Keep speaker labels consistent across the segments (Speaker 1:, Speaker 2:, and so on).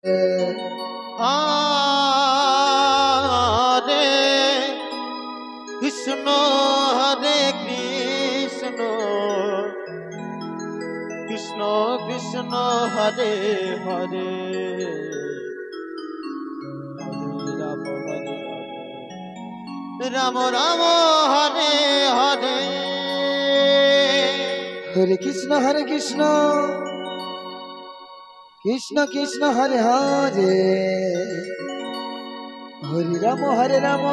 Speaker 1: হরে Krishna হরে Krishna Krishna Krishna Hare Hare Ram Ram Hare Hare
Speaker 2: Hare Krishna Krishna Krishna Hare Hare Hare Ram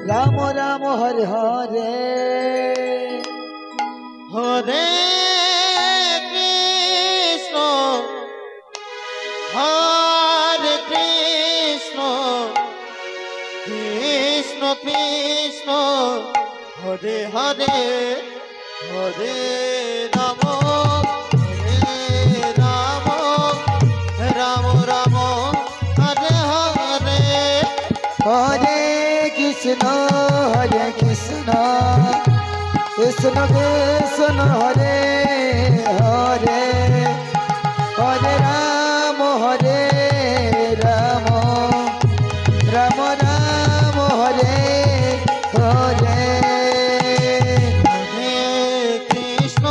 Speaker 2: Ram Ram Hare Hare
Speaker 1: Hare Krishna হরে Krishna Krishna Krishna Hare Hare Hare Ram Ram Ram Hare Hare
Speaker 2: Hare Krishna Krishna Krishna Hare Hare Hare Ram Ram Ram Ram Hare Hare
Speaker 1: Hare Krishna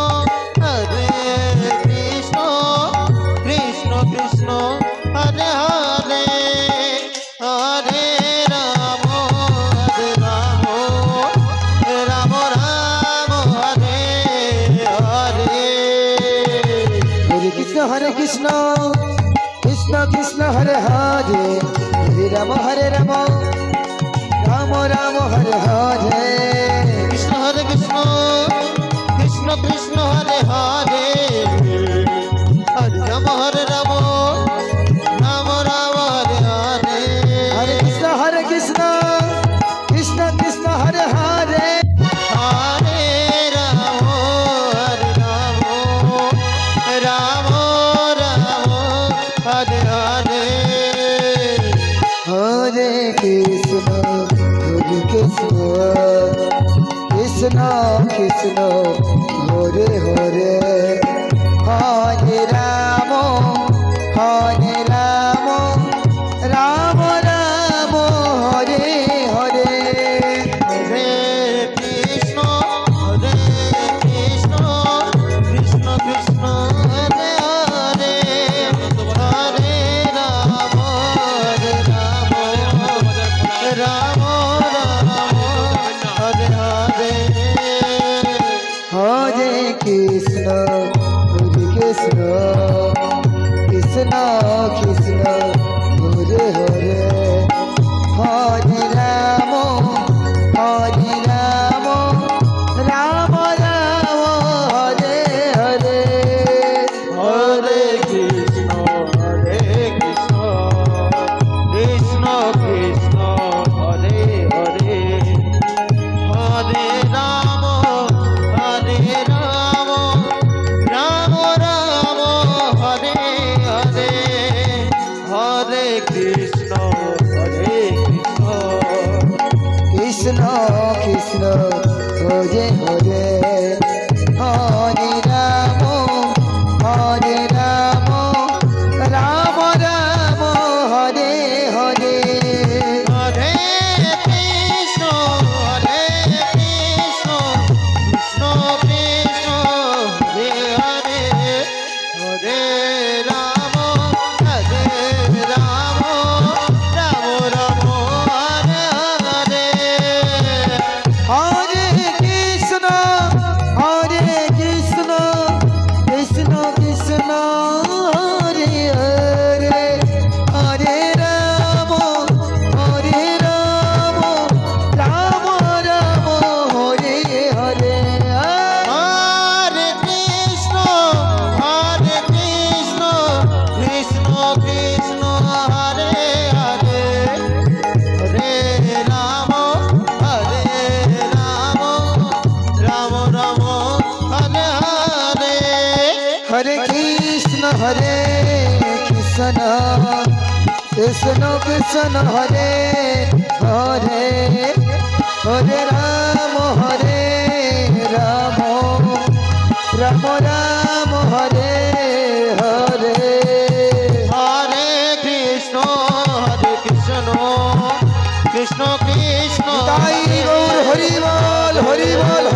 Speaker 1: Krishna Krishna Krishna Hare Hare Hare Ram Ram Ram Ram Hare Hare
Speaker 2: Hare Krishna Krishna Krishna Hare Hare Hare Ram Ram Ram Ram Hare Hare
Speaker 1: Krishna হরে Krishna Krishna Krishna Hare Hare Hare Ram Ram Ram Ram Hare Hare
Speaker 2: Hare Krishna Krishna Krishna Hare Hare
Speaker 1: Hare Ram Ram Ram Hare Hare
Speaker 2: Hare Krishna Krishna Krishna Hare Hare Hare Ram Ram Ram Hare Hare
Speaker 1: Hare Krishna Krishna Krishna Hare Hare Hare Ram Ram Hare Hare
Speaker 2: Hare Krishna Krishna Krishna Hare Hare Hare Ram Ram Ram Hare Hare
Speaker 1: Hare Krishna Krishna Krishna Hare Hare Hare Ram Ram Ram Hare Hare Hare Krishna
Speaker 2: Krishna Krishna Hare Hare Hare Ram Ram Ram Hare Hare
Speaker 1: Hare Krishna Krishna Krishna Hare Hare Hare Ram Ram Ram Hare Hare
Speaker 2: Hare Krishna Krishna Krishna Hare Hare Hare Ram Ram Ram Hare Hare
Speaker 1: Hare Krishna Krishna Krishna Hare Hare Hare Ram Ram Ram Hare Hare
Speaker 2: Hare Krishna Krishna Hare Hare Hare Ram Ram Ram Ram Hare Hare
Speaker 1: Hare
Speaker 2: বল